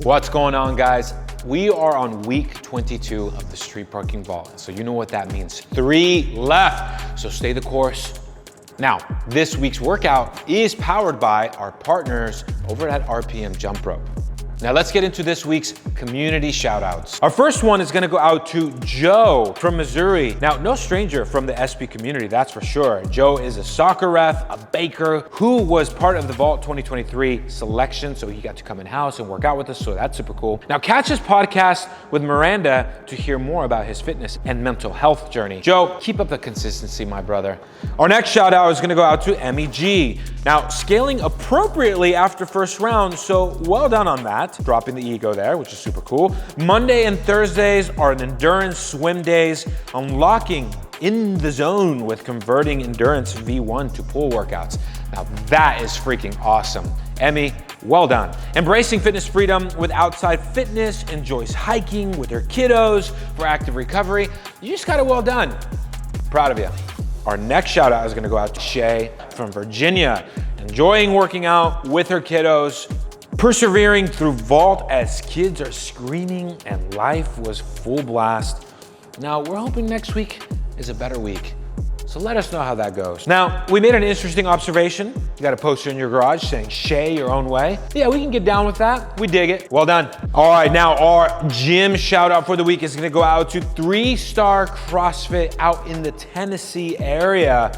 What's going on, guys? We are on week 22 of the street parking vault. So you know what that means. 3 left. So stay the course. Now, this week's workout is powered by our partners over at RPM Jump Rope. Now let's get into this week's community shout outs. Our first one is gonna go out to Joe from Missouri. Now, no stranger from the SP community, that's for sure. Joe is a soccer ref, a baker, who was part of the Vault 2023 selection, so he got to come in-house and work out with us, so that's super cool. Now catch his podcast with Miranda to hear more about his fitness and mental health journey. Joe, keep up the consistency, my brother. Our next shout out is gonna go out to MEG. Now, scaling appropriately after first round, so well done on that. Dropping the ego there, which is super cool. Monday and Thursdays are endurance swim days, unlocking in the zone with converting endurance V1 to pool workouts. Now that is freaking awesome. Emmy, well done. Embracing fitness freedom with outside fitness, enjoys hiking with her kiddos for active recovery. You just got it well done. Proud of you. Our next shout out is gonna go out to Shay from Virginia, enjoying working out with her kiddos, persevering through vault as kids are screaming and life was full blast. Now we're hoping next week is a better week. So let us know how that goes. Now, we made an interesting observation. You got a poster in your garage saying, Shay your own way. Yeah, we can get down with that. We dig it. Well done. All right, now our gym shout out for the week is gonna go out to 3-Star CrossFit out in the Tennessee area.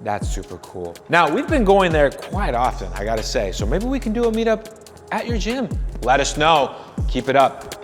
That's super cool. Now, we've been going there quite often, I gotta say, so maybe we can do a meetup at your gym. Let us know. Keep it up.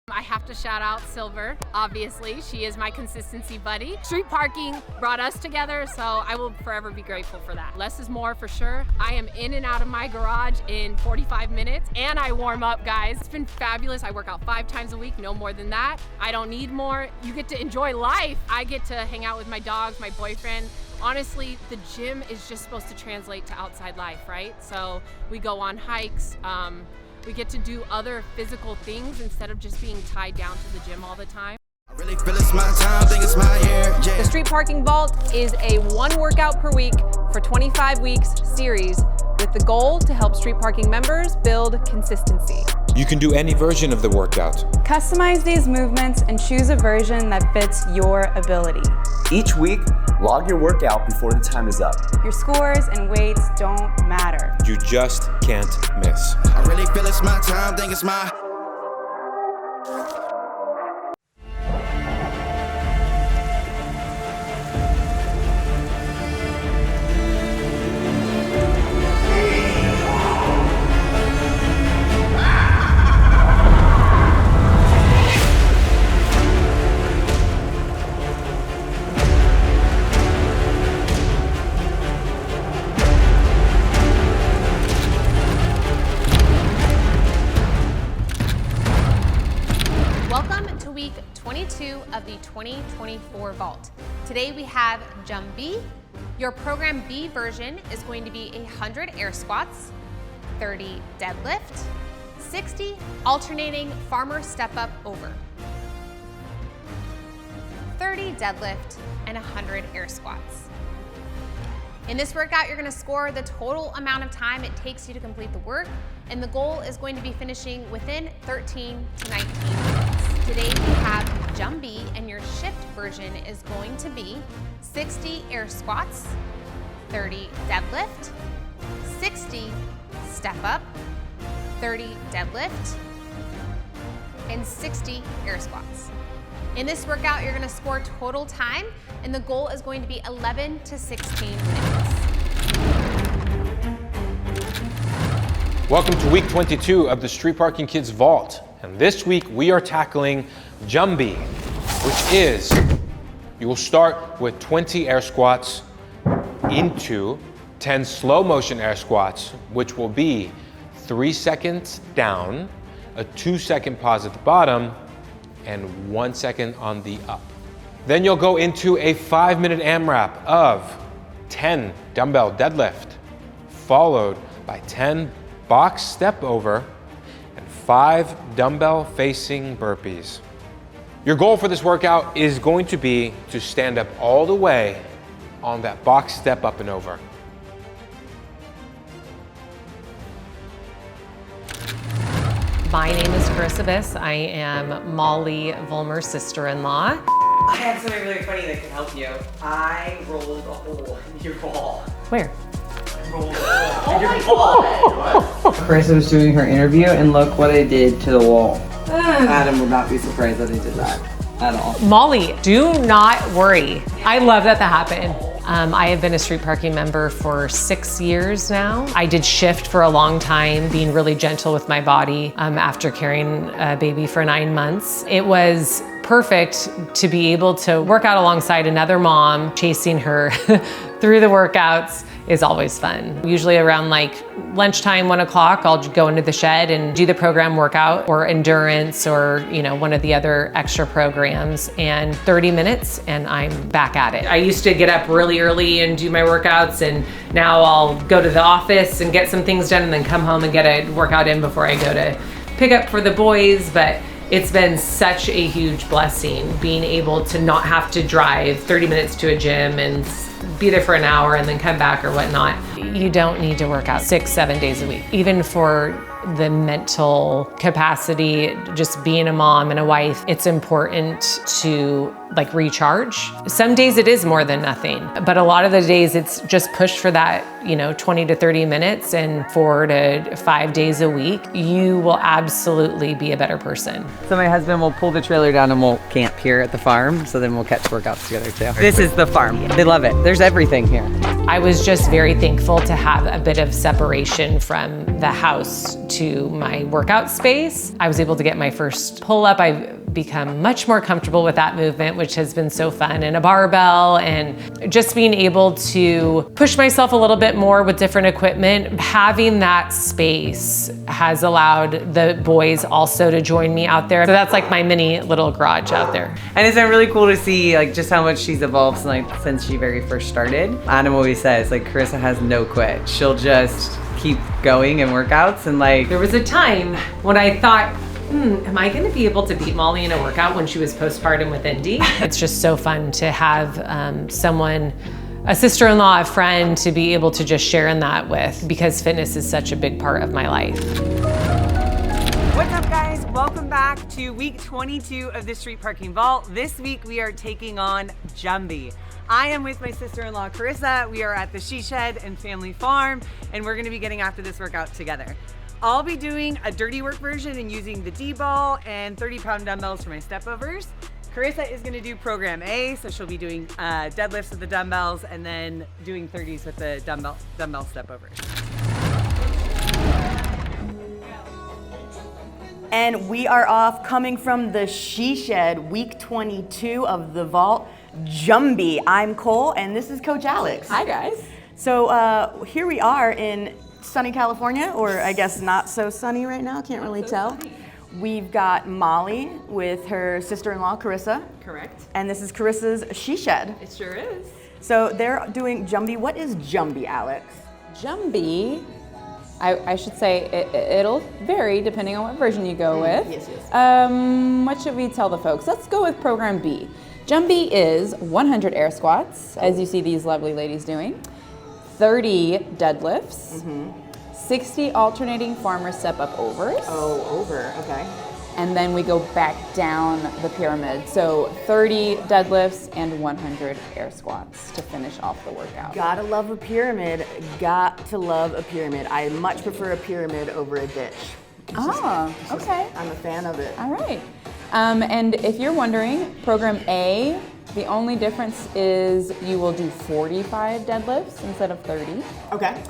I have to shout out Silver, obviously. She is my consistency buddy. Street parking brought us together, so I will forever be grateful for that. Less is more for sure. I am in and out of my garage in 45 minutes, and I warm up, guys. It's been fabulous. I work out 5 times a week, no more than that. I don't need more. You get to enjoy life. I get to hang out with my dogs, my boyfriend. Honestly, the gym is just supposed to translate to outside life, right? So we go on hikes, we get to do other physical things instead of just being tied down to the gym all the time. I really feel it's my time, think it's my year, yeah. The Street Parking Vault is a 1 workout per week for 25 weeks series with the goal to help street parking members build consistency. You can do any version of the workout. Customize these movements and choose a version that fits your ability. Each week, log your workout before the time is up. Your scores and weights don't matter. You just can't miss. I really feel it's my time, think it's my... Welcome to week 22 of the 2024 Vault. Today we have Jumbee. Your program B version is going to be 100 air squats, 30 deadlift, 60 alternating farmer step up over, 30 deadlift, and 100 air squats. In this workout, you're gonna score the total amount of time it takes you to complete the work, and the goal is going to be finishing within 13 to 19 minutes. Today we have Jumbee, and your shift version is going to be 60 air squats, 30 deadlift, 60 step up, 30 deadlift, and 60 air squats. In this workout, you're gonna score total time, and the goal is going to be 11 to 16 minutes. Welcome to week 22 of the Street Parking Kids Vault. And this week we are tackling Jumbee, which is, you will start with 20 air squats into 10 slow motion air squats, which will be 3 seconds down, a 2-second pause at the bottom, and 1 second on the up. Then you'll go into a 5-minute AMRAP of 10 dumbbell deadlift, followed by 10 box step over and 5 dumbbell facing burpees. Your goal for this workout is going to be to stand up all the way on that box step up and over. My name is Carissa. I am Molly Vollmer's sister-in-law. I have something really funny that can help you. I rolled a hole in your wall. Where? I rolled a hole in your wall. Carissa was doing her interview and look what I did to the wall. Adam would not be surprised that I did that at all. Molly, do not worry. I love that happened. I have been a street parking member for 6 years now. I did shift for a long time, being really gentle with my body after carrying a baby for 9 months. It was perfect to be able to work out alongside another mom. Chasing her through the workouts is always fun. Usually around like lunchtime, 1 o'clock, I'll go into the shed and do the program workout or endurance or, you know, one of the other extra programs, and 30 minutes and I'm back at it. I used to get up really early and do my workouts, and now I'll go to the office and get some things done and then come home and get a workout in before I go to pick up for the boys. But it's been such a huge blessing being able to not have to drive 30 minutes to a gym and be there for an hour and then come back or whatnot. You don't need to work out 6-7 days a week. Even for the mental capacity, just being a mom and a wife, it's important to like recharge. Some days it is more than nothing, but a lot of the days it's just push for that, you know, 20 to 30 minutes, and 4 to 5 days a week, you will absolutely be a better person. So my husband will pull the trailer down and we'll camp here at the farm, so then we'll catch workouts together too. This is the farm. They love it. There's everything here. I was just very thankful to have a bit of separation from the house to my workout space. I was able to get my first pull-up. I've become much more comfortable with that movement, which has been so fun, and a barbell, and just being able to push myself a little bit more with different equipment. Having that space has allowed the boys also to join me out there. So that's like my mini little garage out there. And it's been really cool to see like just how much she's evolved since she very first started. Adam always says like Carissa has no quit. She'll just keep going in workouts, and like there was a time when I thought, am I gonna be able to beat Molly in a workout when she was postpartum with Indy? It's just so fun to have someone, a sister-in-law, a friend, to be able to just share in that with, because fitness is such a big part of my life. What's up, guys? Welcome back to week 22 of the Street Parking Vault. This week we are taking on Jumbee. I am with my sister-in-law Carissa. We are at the She Shed and Family Farm, and we're gonna be getting after this workout together. I'll be doing a dirty work version and using the D-ball and 30-pound dumbbells for my stepovers. Carissa is gonna do program A, so she'll be doing deadlifts with the dumbbells and then doing 30s with the dumbbell stepovers. And we are off, coming from the She Shed, week 22 of the Vault, Jumbee. I'm Cole, and this is Coach Alex. Hi, guys. So here we are in sunny California, or I guess not so sunny right now, can't really tell. We've got Molly with her sister-in-law, Carissa. Correct. And this is Carissa's She Shed. It sure is. So they're doing Jumbee. What is Jumbee, Alex? Jumbee, I should say it'll vary depending on what version you go with. Yes, yes. What should we tell the folks? Let's go with program B. Jumbee is 100 air squats, as you see these lovely ladies doing, 30 deadlifts, 60 alternating farmer step-up overs. Oh, over, okay. And then we go back down the pyramid. So 30 deadlifts and 100 air squats to finish off the workout. Gotta love a pyramid, got to love a pyramid. I much prefer a pyramid over a ditch. Okay. I'm a fan of it. All right. And if you're wondering, program A, the only difference is you will do 45 deadlifts instead of 30. Okay.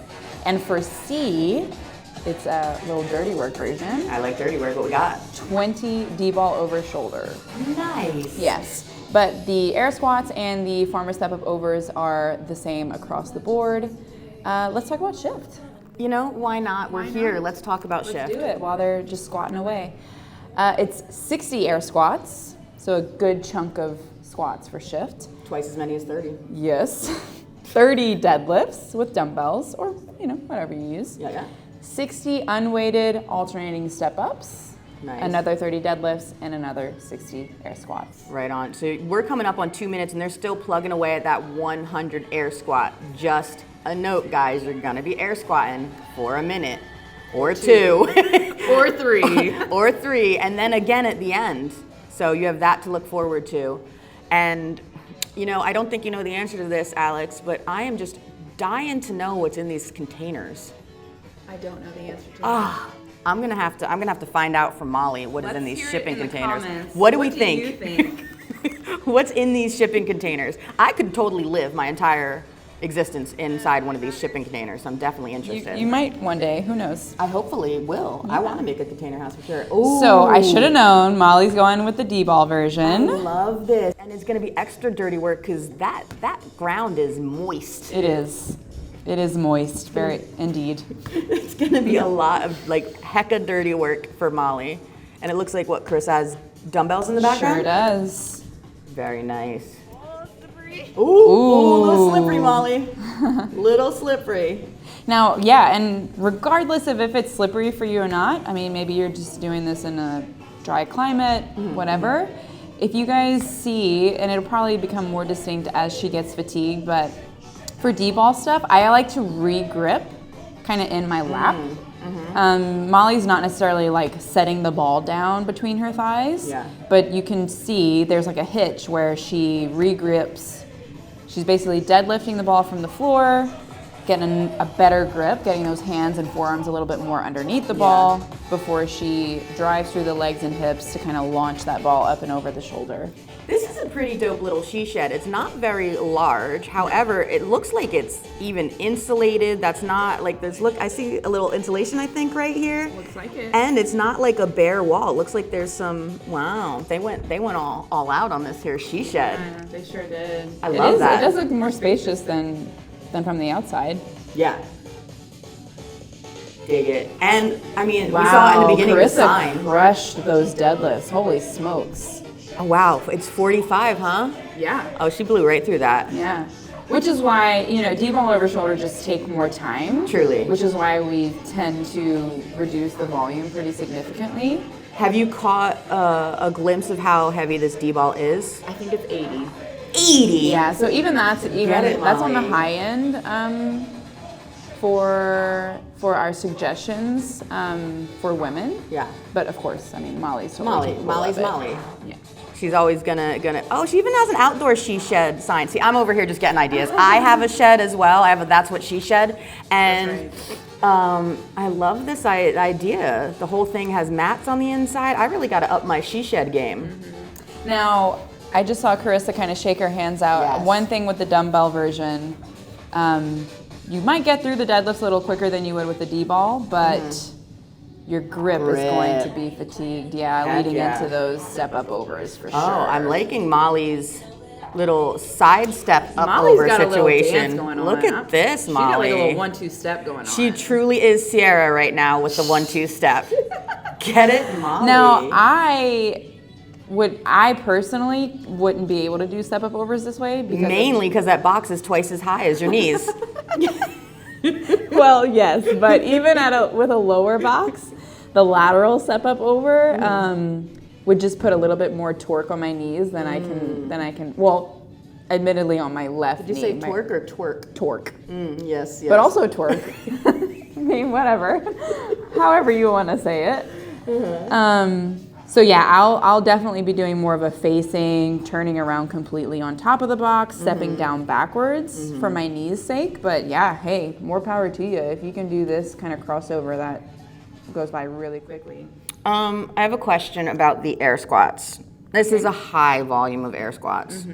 And for C, it's a little dirty work version. I like dirty work, what we got? 20 D-ball over shoulder. Nice. Yes, but the air squats and the farmer step-up overs are the same across the board. Let's talk about shift. You know, why not? We're here, let's talk about shift. Let's do it while they're just squatting away. It's 60 air squats, so a good chunk of squats for shift. Twice as many as 30. Yes. 30 deadlifts with dumbbells, or whatever you use. Yeah. 60 unweighted alternating step-ups. Nice. Another 30 deadlifts and another 60 air squats. Right on. So we're coming up on 2 minutes and they're still plugging away at that 100 air squat. Just a note, guys, you're gonna be air squatting for a minute or two. Or 3. Or 3, and then again at the end. So you have that to look forward to. And, you know, I don't think you know the answer to this, Alex, but I am just dying to know what's in these containers. I don't know the answer to that. I'm gonna have to find out from Molly what is in these shipping containers. Comments. What do we you think? think? What's in these shipping containers? I could totally live my entire existence inside one of these shipping containers. I'm definitely interested. You might one day, who knows? I hopefully will. I want to make a container house for sure. Ooh. So I should have known Molly's going with the D-ball version. I love this. And it's gonna be extra dirty work because that ground is moist. It is. It is moist, very indeed. It's gonna be a lot of like hecka dirty work for Molly. And it looks like what Chris has dumbbells in the background? Sure does. Very nice. Ooh, a little slippery, Molly. Little slippery. Now, yeah, and regardless of if it's slippery for you or not, I mean, maybe you're just doing this in a dry climate, whatever. If you guys see, and it'll probably become more distinct as she gets fatigued, but for D-ball stuff, I like to re-grip kind of in my lap. Molly's not necessarily like setting the ball down between her thighs, but you can see there's like a hitch where she re-grips. She's basically deadlifting the ball from the floor, getting a better grip, getting those hands and forearms a little bit more underneath the ball before she drives through the legs and hips to kind of launch that ball up and over the shoulder. This is a pretty dope little she shed. It's not very large. However, it looks like it's even insulated. That's not like this. Look, I see a little insulation, I think, right here. Looks like it. And it's not like a bare wall. It looks like there's some, wow, they went all out on this here she shed. Yeah, they sure did. I love that. It does look more spacious than from the outside. Yeah. Dig it. And I mean, we saw in the beginning the sign. Crushed those deadlifts. Holy smokes. Oh, wow, it's 45, huh? Yeah. Oh, she blew right through that. Yeah. Which is why, you know, D-ball over shoulder just take more time. Truly. Which is why we tend to reduce the volume pretty significantly. Have you caught a glimpse of how heavy this D-ball is? I think it's 80. 80? Yeah, so even that's on the Molly. high end for our suggestions for women. Yeah. But of course, I mean, Molly's totally Molly's capable of Molly. it. Yeah. She's always gonna, oh, she even has an outdoor she shed sign. See, I'm over here just getting ideas. I have a shed as well. I have a That's What She Shed. And I love this idea. The whole thing has mats on the inside. I really gotta up my she shed game. Now, I just saw Carissa kind of shake her hands out. Yes. One thing with the dumbbell version, you might get through the deadlifts a little quicker than you would with the D-ball, but your grip is going to be fatigued, leading into those step-up overs for sure. Oh, I'm liking Molly's little side step up Molly's over got situation. A little dance going on. Look at this, Molly. She got like a little 1-2 step going on. She truly is Sierra right now with the 1-2 step. Get it, Molly? Now, I personally wouldn't be able to do step-up overs this way because mainly because that box is twice as high as your knees. Well, yes, but even with a lower box, the lateral step up over would just put a little bit more torque on my knees than I can. Well, admittedly on my left knee. Did you say torque or twerk? Torque. Yes. But also torque. I mean, whatever. However you want to say it. So yeah, I'll definitely be doing more of a facing, turning around completely on top of the box, stepping down backwards for my knees' sake. But yeah, hey, more power to you. If you can do this kind of crossover, that goes by really quickly. I have a question about the air squats. This is a high volume of air squats.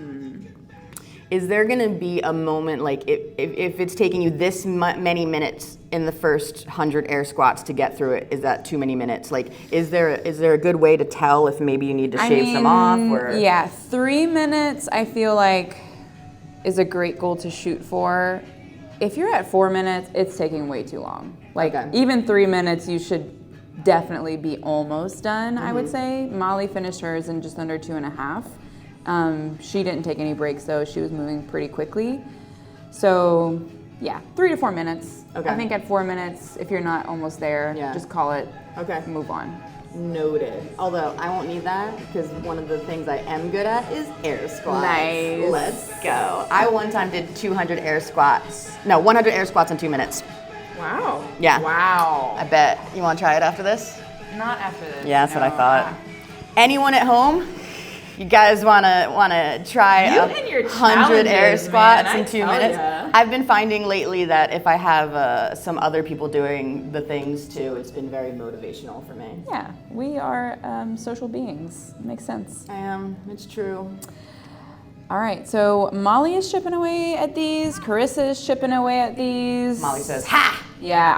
Is there gonna be a moment, like if it's taking you this many minutes in the first 100 air squats to get through it, is that too many minutes? Like, is there a good way to tell if maybe you need to shave some off? Or? Yeah, 3 minutes I feel like is a great goal to shoot for. If you're at 4 minutes, it's taking way too long. Like even 3 minutes, you should definitely be almost done, I would say. Molly finished hers in just under 2.5. She didn't take any breaks though. She was moving pretty quickly. So yeah, 3 to 4 minutes. Okay. I think at 4 minutes, if you're not almost there, just call it, move on. Noted. Although I won't need that because one of the things I am good at is air squats. Nice. Let's go. I one time did 100 air squats in 2 minutes. Wow. Yeah. Wow. I bet. You want to try it after this? Not after this. Yeah, that's what I thought. Anyone at home? You guys wanna try You and your 100 air challenges, squats man, in I 2 tell minutes? ya. I've been finding lately that if I have some other people doing the things too, it's been very motivational for me. Yeah, we are social beings. Makes sense. I am. It's true. All right, so Molly is chipping away at these. Carissa is chipping away at these. Molly says, "Ha!" Yeah,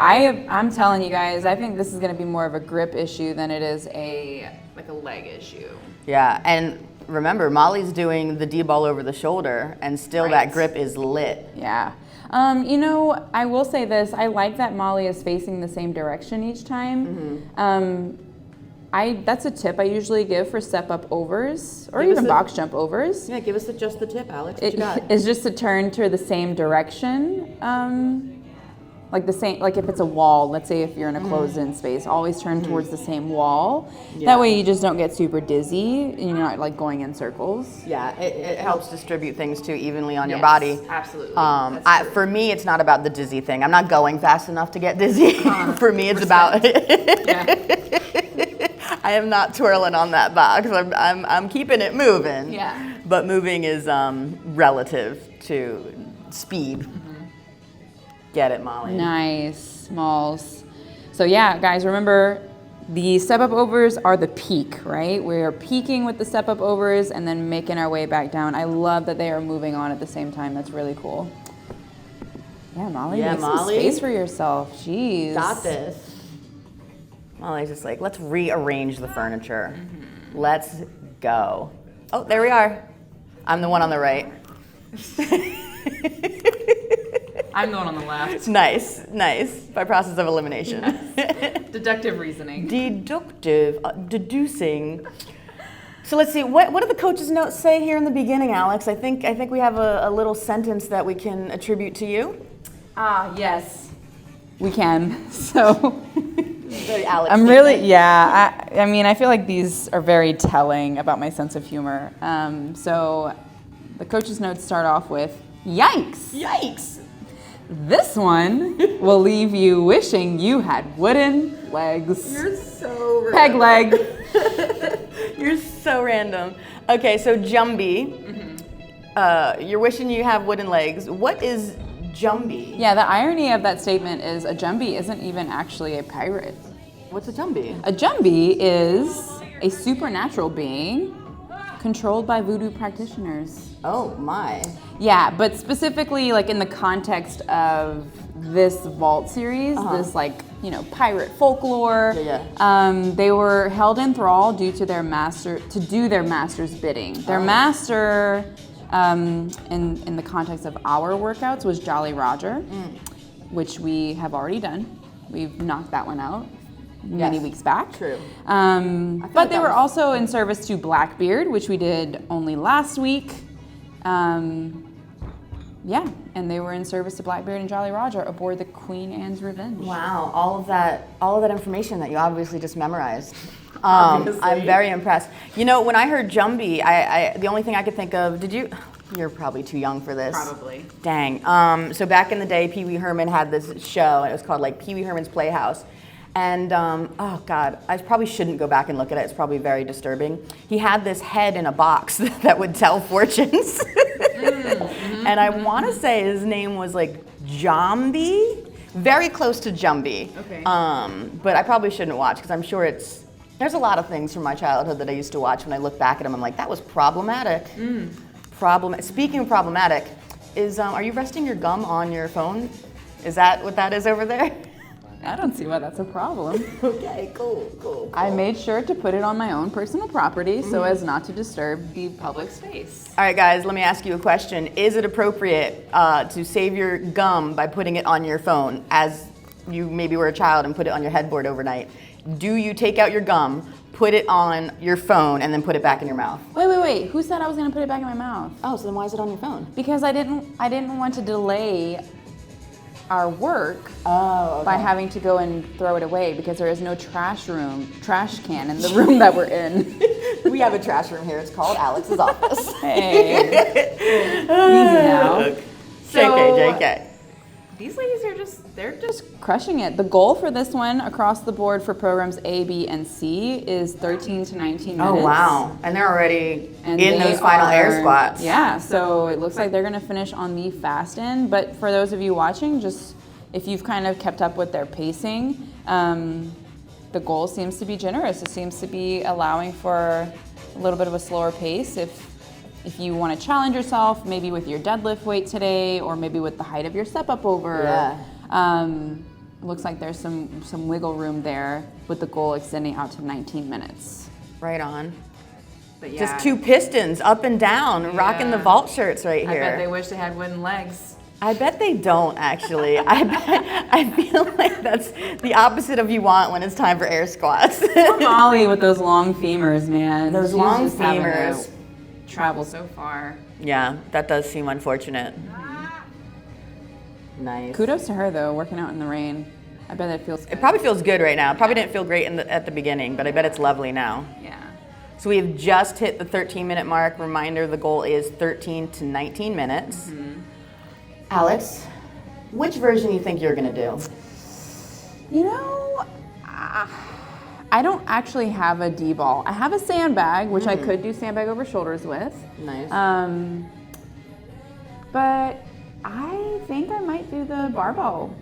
I'm telling you guys, I think this is going to be more of a grip issue than it is a leg issue. Yeah, and remember, Molly's doing the D-ball over the shoulder, and still that Right. grip is lit. Yeah. You know, I will say this. I like that Molly is facing the same direction each time. That's a tip I usually give for step-up overs or Give us even a- box jump overs. Yeah, give us just the tip, Alex. What you got? It's just to turn to the same direction. Like the same, like if it's a wall, let's say if you're in a closed-in space, always turn towards the same wall. Yeah. That way you just don't get super dizzy and you're not like going in circles. Yeah, it helps distribute things too evenly on your Yes, body. absolutely. For me, it's not about the dizzy thing. I'm not going fast enough to get dizzy. For me, it's about. I am not twirling on that box. I'm keeping it moving. Yeah. But moving is relative to speed. Get it, Molly. Nice, Smalls. So yeah, guys, remember the step-up overs are the peak, right? We're peaking with the step-up overs and then making our way back down. I love that they are moving on at the same time. That's really cool. Yeah, Molly, Yeah, make some Molly. space for yourself. Jeez. Got this. Molly's just like, let's rearrange the furniture. Let's go. Oh, there we are. I'm the one on the right. I'm the one on the left. Nice, nice. By process of elimination. Deductive reasoning. Deducing. So let's see, what do the coach's notes say here in the beginning, Alex? I think we have a little sentence that we can attribute to you. Yes. We can. So Very Alex. I'm really, yeah. I mean, I feel like these are very telling about my sense of humor. So the coach's notes start off with, yikes. Yikes. This one will leave you wishing you had wooden legs. You're so Peg leg. You're so random. Okay, so Jumbee. You're wishing you have wooden legs. What is Jumbee? Yeah, the irony of that statement is a Jumbee isn't even actually a pirate. What's a Jumbee? A Jumbee is a supernatural being controlled by voodoo practitioners. Oh my. Yeah, but specifically like in the context of this vault series, this like, you know, pirate folklore. They were held in thrall due to their master, to do their master's bidding. Their master, in the context of our workouts, was Jolly Roger, which we have already done. We've knocked that one out many weeks back. True. But they were also in service to Blackbeard, which we did only last week. Yeah, and they were in service to Blackbeard and Jolly Roger aboard the Queen Anne's Revenge. Wow, all of that information that you obviously just memorized. I'm very impressed. You know, when I heard Jumbee, I the only thing I could think of, you're probably too young for this. Probably. Dang. So back in the day, Pee Wee Herman had this show, and it was called like Pee Wee Herman's Playhouse. And, oh God, I probably shouldn't go back and look at it. It's probably very disturbing. He had this head in a box that would tell fortunes. And I want to say his name was like Jumbee, very close to Jumbee. Okay. But I probably shouldn't watch because I'm sure there's a lot of things from my childhood that I used to watch. When I look back at them, I'm like, that was problematic. Speaking of problematic, are you resting your gum on your phone? Is that what that is over there? I don't see why that's a problem. Okay, cool. I made sure to put it on my own personal property so as not to disturb the public space. All right, guys, let me ask you a question. Is it appropriate to save your gum by putting it on your phone as you maybe were a child and put it on your headboard overnight? Do you take out your gum, put it on your phone, and then put it back in your mouth? Wait. Who said I was going to put it back in my mouth? Oh, so then why is it on your phone? Because I didn't want to delay our work by having to go and throw it away because there is no trash can in the room that we're in. We have a trash room here. It's called Alex's office. Hey. Easy now. JK. These ladies they're just crushing it. The goal for this one across the board for programs A, B, and C is 13 to 19 minutes. Oh, wow. And they're already in those final air squats. Yeah, so it looks like they're gonna finish on the fast end. But for those of you watching, just if you've kind of kept up with their pacing, the goal seems to be generous. It seems to be allowing for a little bit of a slower pace. If you want to challenge yourself, maybe with your deadlift weight today, or maybe with the height of your step up over. Yeah. It looks like there's some wiggle room there with the goal extending out to 19 minutes. Right on. But yeah, Just 2 pistons up and down, rocking the vault shirts right here. I bet they wish they had wooden legs. I bet they don't, actually. I feel like that's the opposite of you want when it's time for air squats. Molly with those long femurs, man. Those She's long just having to femurs. travel so far. Yeah, that does seem unfortunate. Nice. Kudos to her though, working out in the rain. I bet it feels good. It probably feels good right now. Probably didn't feel great at the beginning, but I bet it's lovely now. Yeah. So we have just hit the 13-minute mark. Reminder, the goal is 13 to 19 minutes. Alex, which version do you think you're gonna do? You know, I don't actually have a D-ball. I have a sandbag, which I could do sandbag over shoulders with. Nice. But I think I might do the barbell.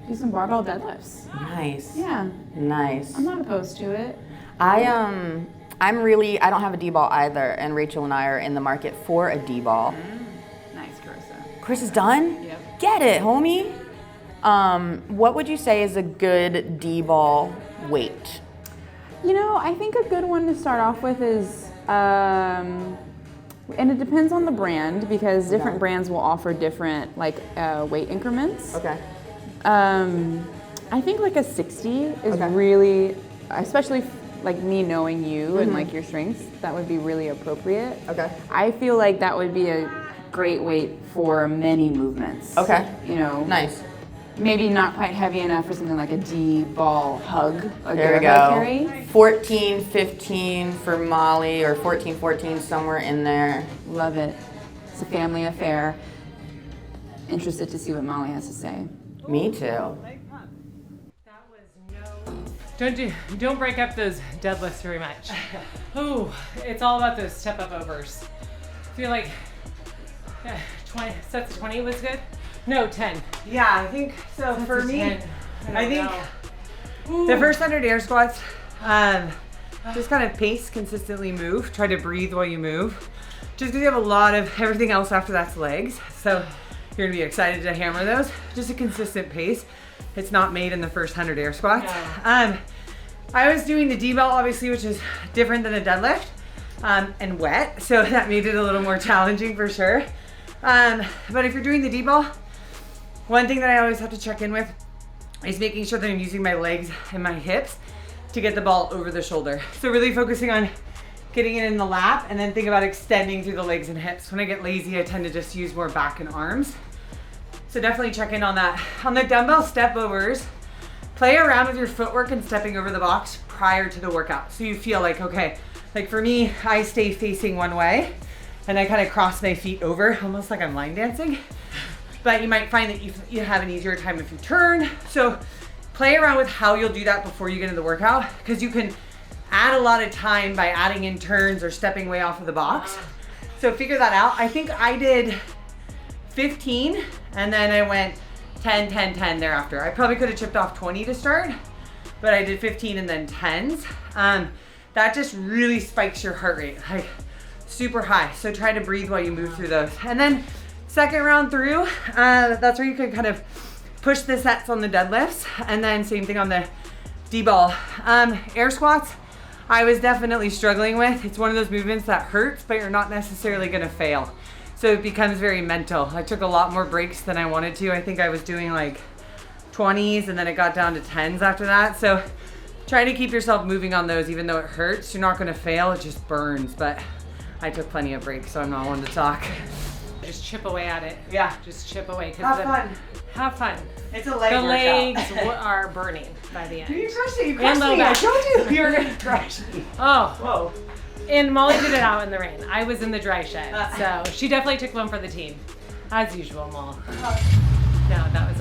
Do some barbell deadlifts. Nice. Yeah, Nice. I'm not opposed to it. I don't have a D-ball either, and Rachel and I are in the market for a D-ball. Nice, Carissa. Chris is done? Yep. Get it, homie. What would you say is a good D-ball weight? You know, I think a good one to start off with is, and it depends on the brand because different brands will offer different weight increments. Okay. I think like a 60 is really, especially like me knowing you and like your strengths, that would be really appropriate. Okay. I feel like that would be a great weight for many movements. Okay. You know. Nice. Maybe not quite heavy enough for something like a D-ball hug. There we go. 14, 15 for Molly, or 14, 14, somewhere in there. Love it. It's a family affair. Interested to see what Molly has to say. Me too. Don't break up those deadlifts very much. Ooh, it's all about those step up overs. I feel like 20 sets of 20 was good. No, 10. Yeah, I think so. Sets For of me, 10. I think the first 100 air squats, just kind of pace, consistently move. Try to breathe while you move. Just because you have a lot of everything else after that's legs. So you're gonna be excited to hammer those. Just a consistent pace. It's not made in the first 100 air squats. No. I was doing the D-bell, obviously, which is different than a deadlift, and wet. So that made it a little more challenging for sure. But if you're doing the D-ball, one thing that I always have to check in with is making sure that I'm using my legs and my hips to get the ball over the shoulder. So really focusing on getting it in the lap, and then think about extending through the legs and hips. When I get lazy, I tend to just use more back and arms. So definitely check in on that. On the dumbbell step overs, play around with your footwork and stepping over the box prior to the workout. So you feel like, okay, like for me, I stay facing one way and I kind of cross my feet over, almost like I'm line dancing. But you might find that you have an easier time if you turn. So play around with how you'll do that before you get into the workout, because you can add a lot of time by adding in turns or stepping way off of the box. So figure that out. I think I did 15 and then I went 10, 10, 10 thereafter. I probably could have chipped off 20 to start, but I did 15 and then 10s. That just really spikes your heart rate, like super high. So try to breathe while you move through those. And then second round through, that's where you can kind of push the sets on the deadlifts, and then same thing on the D-ball. Air squats, I was definitely struggling with. It's one of those movements that hurts, but you're not necessarily gonna fail. So it becomes very mental. I took a lot more breaks than I wanted to. I think I was doing like 20s and then it got down to 10s after that. So try to keep yourself moving on those, even though it hurts. You're not gonna fail, it just burns. But I took plenty of breaks, so I'm not one to talk. Just chip away at it. Yeah. Just chip away. Have fun. Have fun. It's a leg The workout. legs are burning by the end. You crushed it. You And crushed low me. I back. told you you were gonna crush me. Oh. Whoa. And Molly did it out in the rain. I was in the dry shed. So she definitely took one for the team. As usual, Molly. No, that was